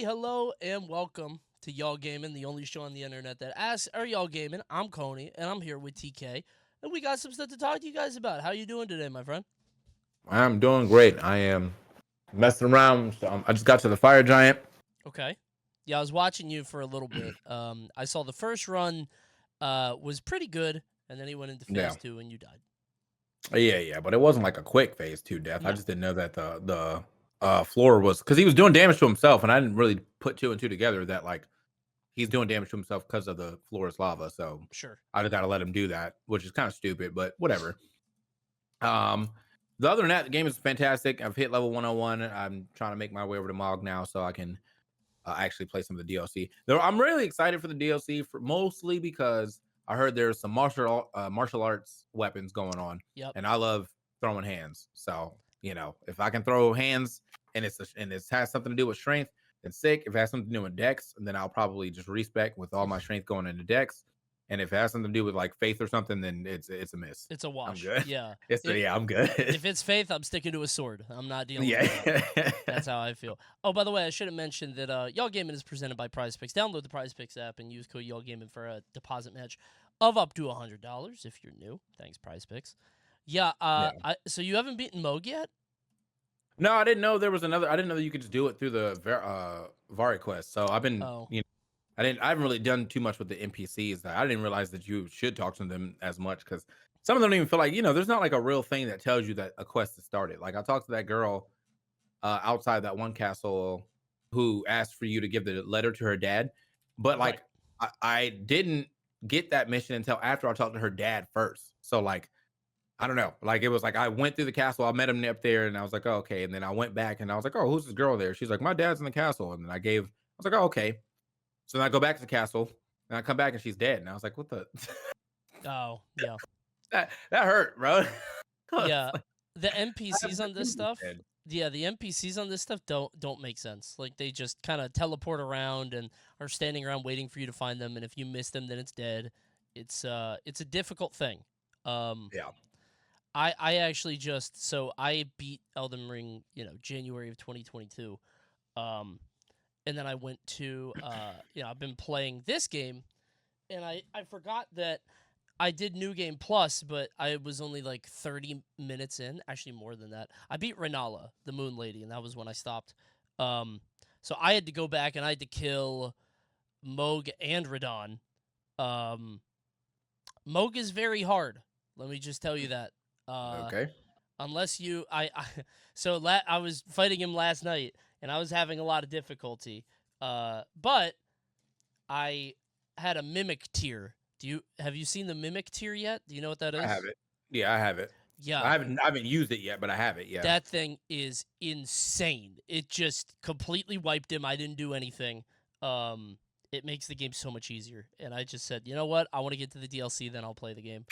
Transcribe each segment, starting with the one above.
hello, and welcome to Y'all Gaming, the only show on the internet that asks, "Are y'all gaming?" I'm Coney, and I'm here with TK, and we got some stuff to talk to you guys about. How you doing today, my friend? I'm doing great. I am messing around. I just got to the fire giant. Okay. Yeah, I was watching you for a little bit. I saw the first run was pretty good, and then he went into Yeah, phase 2, and you died. yeah. But it wasn't like a quick phase 2 death. I No, just didn't know that the floor was because he was doing damage to himself, and I didn't really put two and two together that like he's doing damage to himself because of the floor is lava. So sure. I just gotta let him do that, which is kind of stupid, but whatever. Um, the other than that, the game is fantastic. I've hit level 101. I'm trying to make my way over to Mog now so I can actually play some of the DLC. Though I'm really excited for the DLC for mostly because I heard there's some martial arts weapons going on, Yep. and I love throwing hands. So if I can throw hands and it has something to do with strength, then sick. If it has something to do with Dex, then I'll probably just respec with all my strength going into Dex. And if it has something to do with like faith or something, then it's a miss. It's a I'm wash. good. Yeah. Yeah, I'm good. If it's faith, I'm sticking to a sword. I'm not dealing with that. Yeah. That's how I feel. Oh, by the way, I should have mentioned that Y'all Gaming is presented by Prize Picks. Download the Prize Picks app and use code Y'all Gaming for a deposit match of up to $100 if you're new. Thanks, Prize Picks. Yeah. Yeah. So you haven't beaten Moog yet? No, I didn't know there was another. I didn't know that you could just do it through the Vari quest. So I've been, Oh, I haven't really done too much with the NPCs. I didn't realize that you should talk to them as much because some of them don't even feel like there's not like a real thing that tells you that a quest has started. Like I talked to that girl outside that one castle who asked for you to give the letter to her dad, but right. like I didn't get that mission until after I talked to her dad first. So like I don't know. Like it was like I went through the castle, I met him up there, and I was like, oh, okay. And then I went back and I was like, oh, who's this girl there? She's like, my dad's in the castle. And then I was like, oh, okay. So then I go back to the castle and I come back and she's dead. And I was like, what the Oh, yeah. that hurt, bro. I was Yeah. like, The I have NPCs on this been stuff. dead. Yeah, the NPCs on this stuff don't make sense. Like they just kind of teleport around and are standing around waiting for you to find them, and if you miss them, then it's dead. It's a difficult thing. Um, Yeah. I actually just so I beat Elden Ring, January of 2022. Um, and then I went to I've been playing this game, and I forgot that I did New Game Plus, but I was only like 30 minutes in, actually more than that. I beat Renala, the Moon Lady, and that was when I stopped. Um, so I had to go back and I had to kill Moog and Radon. Um, Moog is very hard. Let me just tell you that. Uh, Okay. unless you, I was fighting him last night, and I was having a lot of difficulty. But I had a mimic tier. Have you seen the mimic tier yet? Do you know what that I have is? it. Yeah, I have it. Yeah, I haven't used it yet, but I have it. Yeah. that thing is insane. It just completely wiped him. I didn't do anything. Um, it makes the game so much easier. And I just said, you know what? I want to get to the DLC, then I'll play the game.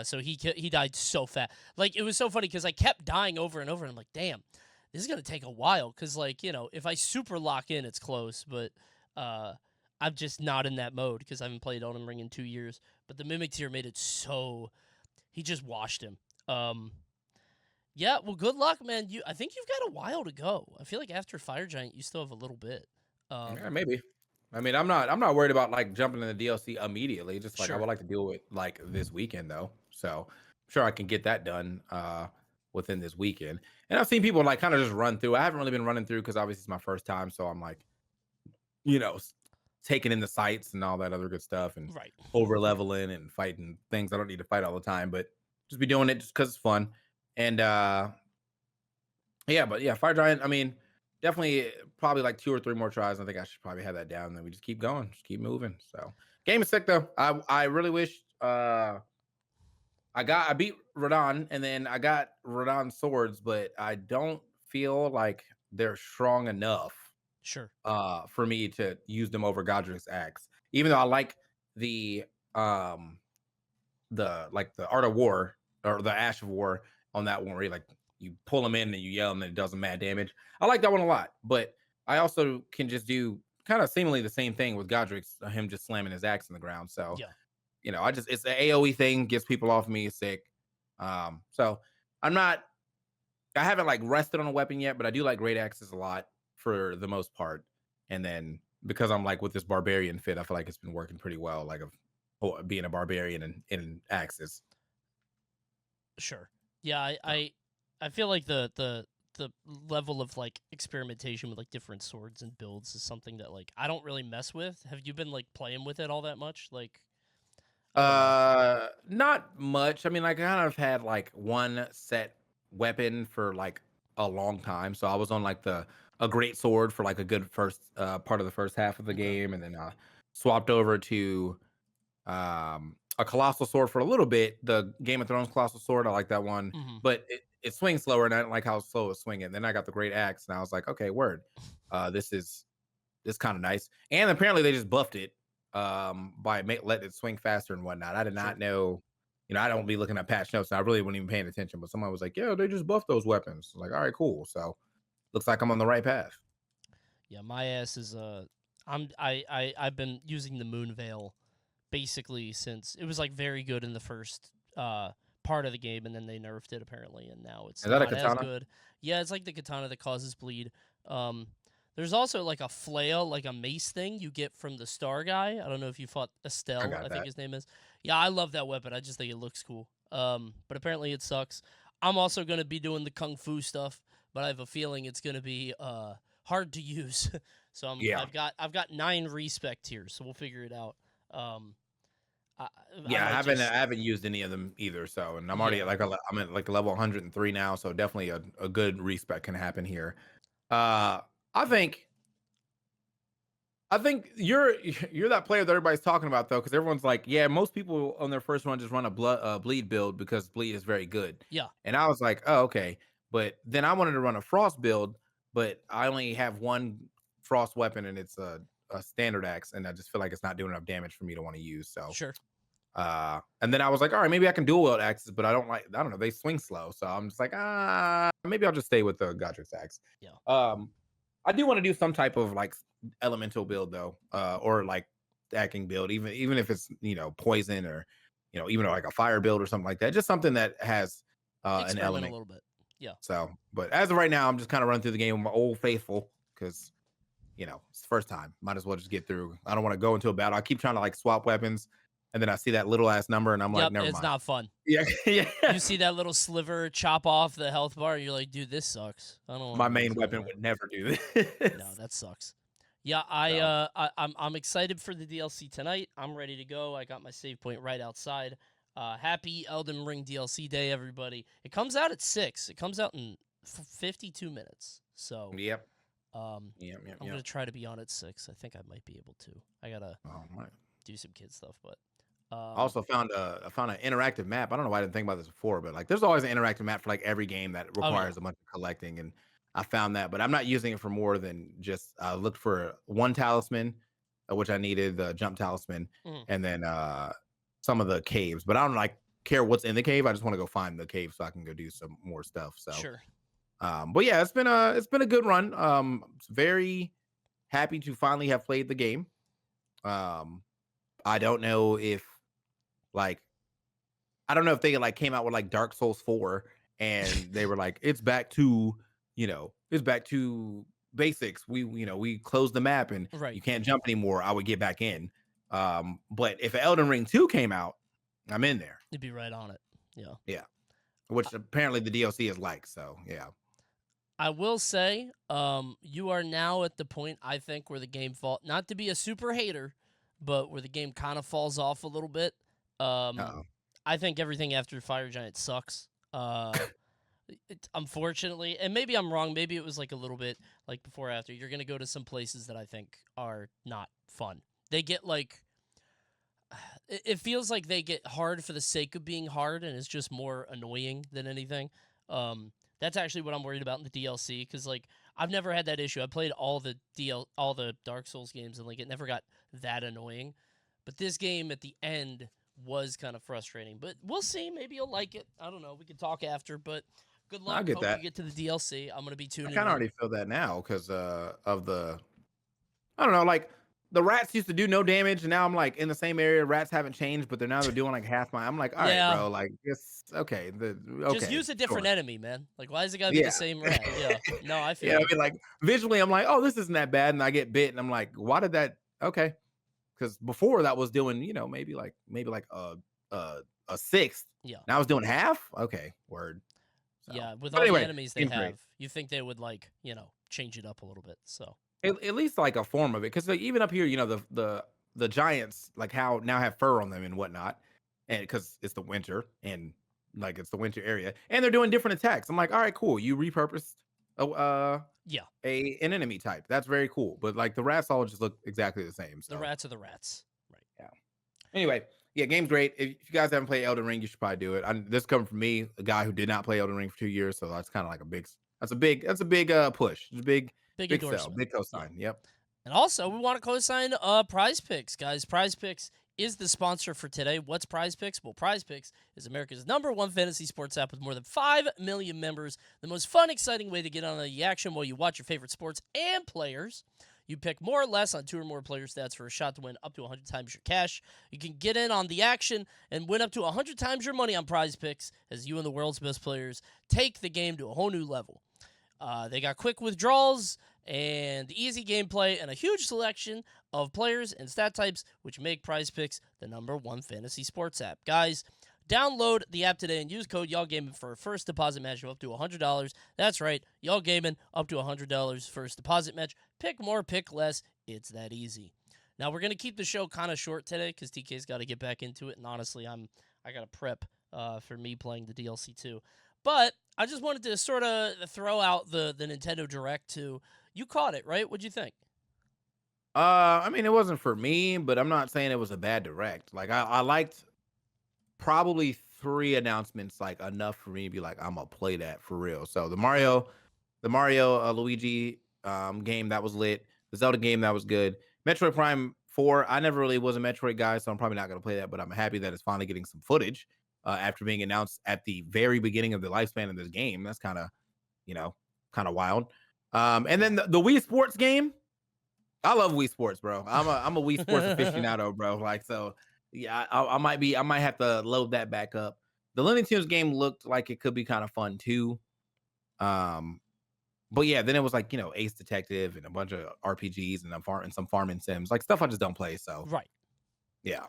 So he died so fast. Like it was so funny because I kept dying over and over, and I'm like, damn, this is gonna take a while. Because like if I super lock in, it's close, but I'm just not in that mode because I haven't played Elden Ring in 2 years. But the Mimic Tier made it so he just washed him. Yeah, well, good luck, man. I think you've got a while to go. I feel like after Fire Giant, you still have a little bit. Yeah, Um, maybe. I mean, I'm not worried about like jumping in the DLC immediately. Just like I sure. would like to deal with like this weekend though. So I'm sure I can get that done within this weekend. And I've seen people like kind of just run through. I haven't really been running through because obviously it's my first time. So I'm like, you know, s- taking in the sights and all that other good stuff and Right. over leveling and fighting things I don't need to fight all the time, but just be doing it just because it's fun. And yeah, but yeah, Fire Giant. I mean, definitely probably like two or three more tries. I think I should probably have that down. And then we just keep going, just keep moving. So game is sick though. I really wish I beat Radon and then I got Radon swords, but I don't feel like they're strong enough Sure. for me to use them over Godric's axe. Even though I like the um the art of war or the ash of war on that one where you pull them in and you yell and it does them mad damage. I like that one a lot, but I also can just do kind of seemingly the same thing with Godric's him just slamming his axe in the ground. So Yeah. I just it's the AOE thing gets people off me sick. So I'm not I haven't like rested on a weapon yet, but I do like great axes a lot for the most part. And then because I'm like with this barbarian fit, I feel like it's been working pretty well. Like of being a barbarian in Axis. Sure. Yeah, So. I feel like the level of like experimentation with like different swords and builds is something that like I don't really mess with. Have you been like playing with it all that much? Like I don't know. Not much. I mean, like, I kind of had like one set weapon for like a long time. So I was on like a great sword for like a good first part of the first half of the Okay. game, and then swapped over to a colossal sword for a little bit. The Game of Thrones colossal sword, I like that one, Hmm. but it swings slower, and I didn't like how slow it was swinging. Then I got the great axe, and I was like, okay, word, this is kind of nice. And apparently they just buffed it by letting it swing faster and whatnot. I did Sure. not know. You know, I don't be looking at patch notes, and I really wasn't even paying attention. But someone was like, "Yeah, they just buffed those weapons." I was like, all right, cool. So looks like I'm on the right path. Yeah, my ass is I've been using the Moon Veil basically since it was like very good in the first part of the game, and then they nerfed it apparently, and now it's Is that a not as katana? good. Yeah, it's like the katana that causes bleed. Um, there's also like a flail, like a mace thing you get from the Star guy. I don't know if you fought I Estelle, I got think that. his name is. Yeah, I love that weapon. I just think it looks cool. But apparently it sucks. I'm also gonna be doing the kung fu stuff, but I have a feeling it's gonna be hard to use. So Yeah, I've got 9 respect here, so we'll figure it out. Um, I I yeah. might I just haven't used any of them either. So, and I'm already at yeah. like I'm at like level 103 now. So definitely a good respec can happen here. Uh, I think you're that player that everybody's talking about though, because everyone's like, yeah, most people on their first run just run a bleed build because bleed is very good. Yeah, And I was like, oh, okay. But then I wanted to run a frost build, but I only have one frost weapon and it's a standard axe, and I just feel like it's not doing enough damage for me to want to use. So sure. and then I was like, all right, maybe I can dual wield axes, but I don't know, they swing slow. So I'm just like, maybe I'll just stay with the Godric's axe. Yeah. Um I do want to do some type of like elemental build though, or like stacking build, even if it's poison, or even like a fire build or something like that. Just something that has an Experiment a element. little bit. Yeah. So, but as of right now, I'm just kind of running through the game with my old faithful because it's the first time. Might as well just get through. I don't want to go into a battle. I keep trying to like swap weapons, and then I see that little ass number, and I'm like, Yep, never it's mind. not fun. Yeah, yeah. You see that little sliver chop off the health bar, and you're like, dude, this sucks. I don't want My to do main this weapon anymore. would never do No, this. that sucks. Yeah, So I'm excited for the DLC tonight. I'm ready to go. I got my save point right outside. Happy Elden Ring DLC day, everybody! It comes out at 6. It comes out in 52 minutes. So, yep, um, yep, yep, I'm yep. gonna try to be on at 6. I think I might be able to. I gotta Oh my. do some kid stuff, but I also found I found an interactive map. I don't know why I didn't think about this before, but like there's always an interactive map for like every game that oh yeah, requires a bunch of collecting, and I found that, but I'm not using it for more than just looked for one talisman, which I needed, the jump talisman, mhm, and then some of the caves. But I don't like care what's in the cave. I just want to go find the cave so I can go do some more stuff. So sure. but yeah, it's been a good run. Very happy to finally have played the game. Um I don't know if like I don't know if they like came out with like Dark Souls 4 and they were like, it's back to, it's back to basics. We closed the map and Right, you can't jump anymore. I would get back in. But if Elden Ring 2 came out, I'm in there. you'd be right on it. Yeah. Yeah. Which apparently the DLC is like. So yeah. I will say, you are now at the point I think where the game fall not to be a super hater, but where the game kind of falls off a little bit. Um, Uh-oh. I think everything after Fire Giant sucks. Unfortunately, and maybe I'm wrong. Maybe it was like a little bit like before or after. You're gonna go to some places that I think are not fun. They get like it feels like they get hard for the sake of being hard, and it's just more annoying than anything. That's actually what I'm worried about in the DLC because like I've never had that issue. I played all the Dark Souls games, and like it never got that annoying. But this game at the end was kind of frustrating. But we'll see. Maybe you'll like it. I don't know. We can talk after. But good I luck. get Hope you that. get to the DLC. I'm gonna be I tuning kind of in. already feel that now because of the I don't know, like the rats used to do no damage, and now I'm like in the same area. Rats haven't changed, but they're doing like half my. I'm like, all right, Yeah. bro. Like, it's okay. Just Okay, use a different sure. enemy, man. Like, why is it gotta be the Yeah. same rat? Yeah. No, I feel Yeah, I you. mean, like visually, I'm like, oh, this isn't that bad, and I get bit, and I'm like, why did that? Okay, because before that was doing, maybe like a sixth. Yeah. Now I was doing half. Okay, word. So, Yeah. With but all the anyway, enemies they game's great. have, you think they would like, change it up a little bit. So At least like a form of it, because like even up here, the giants like how now have fur on them and whatnot, and because it's the winter and like it's the winter area, and they're doing different attacks. I'm like, all right, cool. You repurposed yeah, an enemy type. That's very cool. But like the rats all just look exactly the same. the So rats are the rats. Right. yeah. Anyway, yeah, game's great. If you guys haven't played Elden Ring, you should probably do it. This coming from me, a guy who did not play Elden Ring for 2 years, so that's kind of like a big push. It's a Big big sell, endorsement. big Yeah. cosign. Yep. And also, we want to co-sign Prize Picks, guys. Prize Picks is the sponsor for today. What's Prize Picks? Well, Prize Picks is America's #1 fantasy sports app with more than 5 million members. The most fun, exciting way to get on the action while you watch your favorite sports and players. You pick more or less on 2 or more player stats for a shot to win up to 100 times your cash. You can get in on the action and win up to 100 times your money on Prize Picks as you and the world's best players take the game to a whole new level. They got quick withdrawals and easy gameplay and a huge selection of players and stat types, which make Prize Picks the #1 fantasy sports app. Guys, download the app today and use code YALLGAMING for a first deposit match of up to $100. That's right, YALLGAMING, up to $100 first deposit match. Pick more, pick less. It's that easy. Now, we're going to keep the show kind of short today because TK's got to get back into it, and honestly, I got to prep for me playing the DLC too. But I just wanted to sort of throw out the Nintendo Direct too. You caught it, right? What'd you think? I mean, it wasn't for me, but I'm not saying it was a bad direct. Like I liked probably 3 announcements, like enough for me to be like, I'm gonna play that for real. So the Mario Luigi game that was lit, the Zelda game that was good, Metroid Prime 4. I never really was a Metroid guy, so I'm probably not gonna play that. But I'm happy that it's finally getting some footage after being announced at the very beginning of the lifespan of this game. That's you know kind of wild. And then the Wii Sports game. I love Wii Sports, bro. I'm a Wii Sports aficionado, bro. Like so, yeah. I might have to load that back up. The Looney Tunes game looked like it could be kind of fun too. Um, but yeah, then it was like Ace Detective and a bunch of RPGs and some farming sims, like stuff I just don't play. So Right. yeah,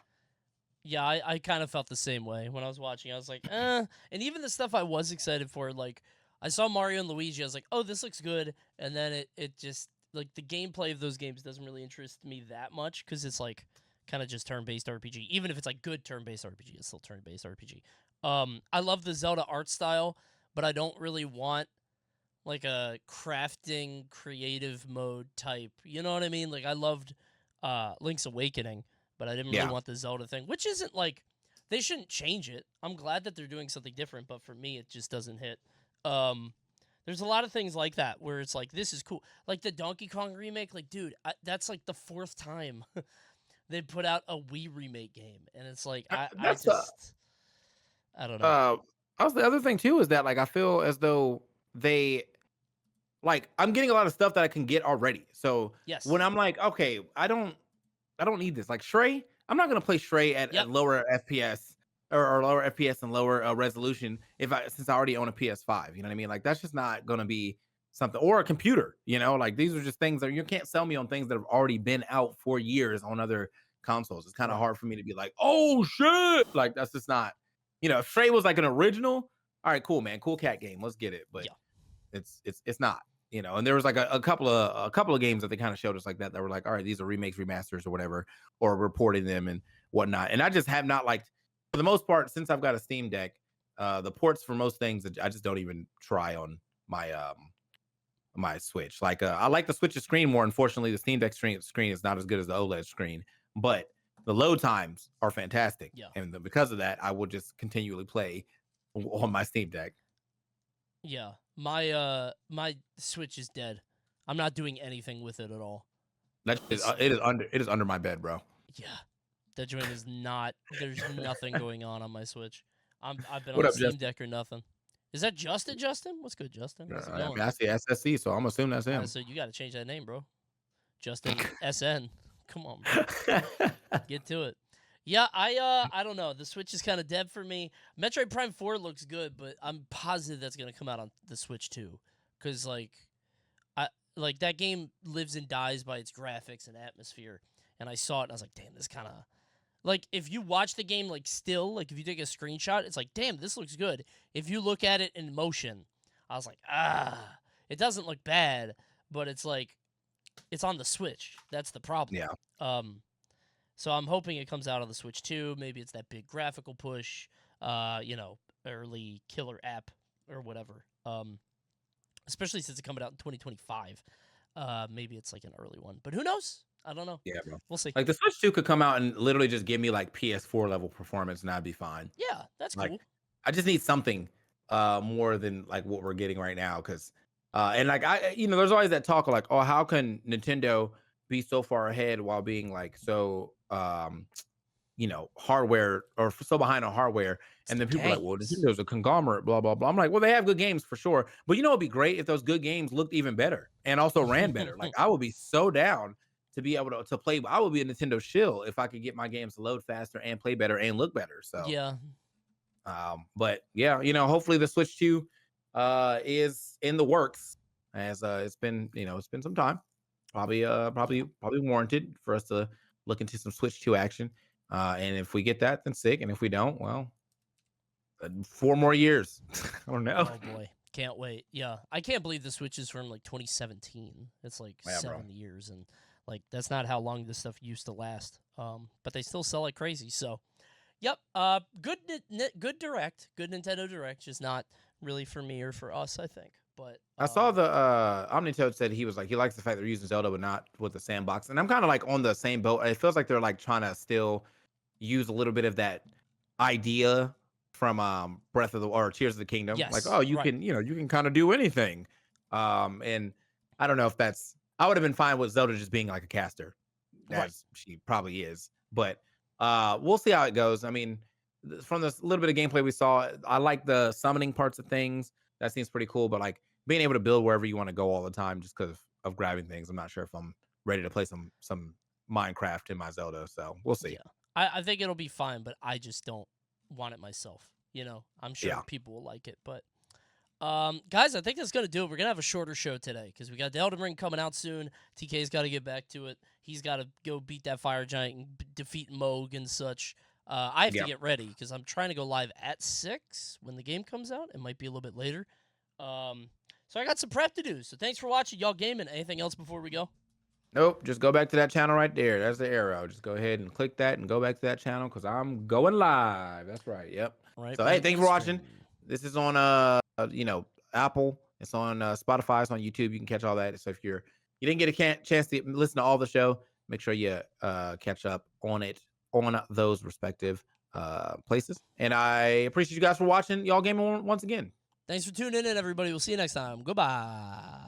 Yeah, I kind of felt the same way when I was watching. I was like, eh. And even the stuff I was excited for, like, I saw Mario and Luigi. I was like, oh, this looks good. And then it just, like, the gameplay of those games doesn't really interest me that much because it's, like, kind of just turn-based RPG. Even if it's, like, good turn-based RPG, it's still turn-based RPG. I love the Zelda art style, but I don't really want, like, a crafting creative mode type. You know what I mean? Like, I loved Link's Awakening, but I didn't really yeah. want the Zelda thing, which isn't like they shouldn't change it. I'm glad that they're doing something different, but for me, it just doesn't hit. There's a lot of things like that where it's like this is cool, like the Donkey Kong remake. Like, dude, that's like the 4th time they put out a Wii remake game, and it's like I That's I don't know. also the other thing too is that like I feel as though they like I'm getting a lot of stuff that I can get already. So Yes. when I'm like, okay, I don't need this. Like Stray, I'm not gonna play Stray at Yep. lower FPS or lower FPS and lower resolution since I already own a PS5. You know what I mean? Like that's just not gonna be something or a computer. Like these are just things that you can't sell me on things that have already been out for years on other consoles. It's kind of Right. hard for me to be like, oh shit, like that's just not. If Stray was like an original, all right, cool, man, cool cat game, let's get it. But Yeah. it's not. And there was like a couple of games that they kind of showed us like that were like, all right, these are remakes, remasters, or whatever, or reporting them and whatnot. And I just have not liked, for the most part, since I've got a Steam Deck, the ports for most things I just don't even try on my Switch. Like I like the Switch's screen more. Unfortunately, the Steam Deck screen is not as good as the OLED screen, but the load times are fantastic. Yeah. And because of that, I will just continually play on my Steam Deck. Yeah. My Switch is dead. I'm not doing anything with it at all. It is under my bed, bro. Yeah. That joint is not. There's nothing going on my Switch. I've been What on up, Steam Justin? Deck or nothing. Is that Justin? Justin, what's good, Justin? How's it I going? mean, I see SSC, so I'm assuming that's him. So you got to change that name, bro. Justin SN. Come on, bro. Get to it. Yeah, I don't know. The Switch is kind of dead for me. Metroid Prime 4 looks good, but I'm positive that's gonna come out on the Switch too. Cause I like that game lives and dies by its graphics and atmosphere. And I saw it and I was like, damn, this kinda like if you watch the game like still, like if you take a screenshot, it's like, damn, this looks good. If you look at it in motion, I was like, it doesn't look bad, but it's like it's on the Switch. That's the problem. Yeah. Um so I'm hoping it comes out on the Switch too. Maybe it's that big graphical push, early killer app or whatever. Especially since it's coming out in 2025. Maybe it's like an early one, but who knows? I don't know. Yeah, bro. We'll see. Like the Switch 2 could come out and literally just give me like PS4 level performance and I'd be fine. Yeah, that's Like cool. I just need something more than like what we're getting right now. Cause and like there's always that talk of like, oh, how can Nintendo be so far ahead while being like so hardware or so behind on hardware. It's And the then people are like, well, games. Nintendo's a conglomerate, blah, blah, blah. I'm like, well, they have good games for sure. But it'd be great if those good games looked even better and also ran better. Like I would be so down to be able to play. I would be a Nintendo shill if I could get my games to load faster and play better and look better. So Yeah. but yeah, hopefully the Switch 2 is in the works as it's been some time. Probably warranted for us to look into some Switch 2 action. And if we get that, then sick. And if we don't, well, 4 more years. I don't know. Oh boy, can't wait. Yeah, I can't believe the Switch is from like 2017. It's like Yeah, bro. 7 years, and like that's not how long this stuff used to last. But they still sell like crazy. So, yep. Good direct, good Nintendo Direct, just not really for me or for us, I think. But I saw the Omnitoad said he was like he likes the fact they're using Zelda but not with the sandbox. And I'm kind of like on the same boat. It feels like they're like trying to still use a little bit of that idea from Breath of the or Tears of the Kingdom. Like, yes, oh, you right. can, you can kind of do anything. And I don't know if I would have been fine with Zelda just being like a caster, Right. as she probably is. But we'll see how it goes. I mean, from this little bit of gameplay we saw, I like the summoning parts of things. That seems pretty cool. But like being able to build wherever you want to go all the time just because of grabbing things, I'm not sure if I'm ready to play some Minecraft in my Zelda. So we'll see. Yeah, I think it'll be fine, but I just don't want it myself. I'm sure Yeah. people will like it, but guys, I think that's gonna do it. We're gonna have a shorter show today because we got the Elden Ring coming out soon. TK's got to get back to it. He's got to go beat that fire giant and defeat Moog and such. I have to Yep. get ready because I'm trying to go live at 6 when the game comes out. It might be a little bit later. So I got some prep to do. So thanks for watching, y'all gaming. Anything else before we go? Nope. Just go back to that channel right there. That's the arrow. Just go ahead and click that and go back to that channel because I'm going live. That's right. Yep. Right. So hey, thank you for watching. This is on Apple. It's on Spotify. It's on YouTube. You can catch all that. So if you didn't get a chance to listen to all the show, make sure you catch up on it on those respective places. And I appreciate you guys for watching. Y'all gaming once again. Thanks for tuning in, everybody. We'll see you next time. Goodbye.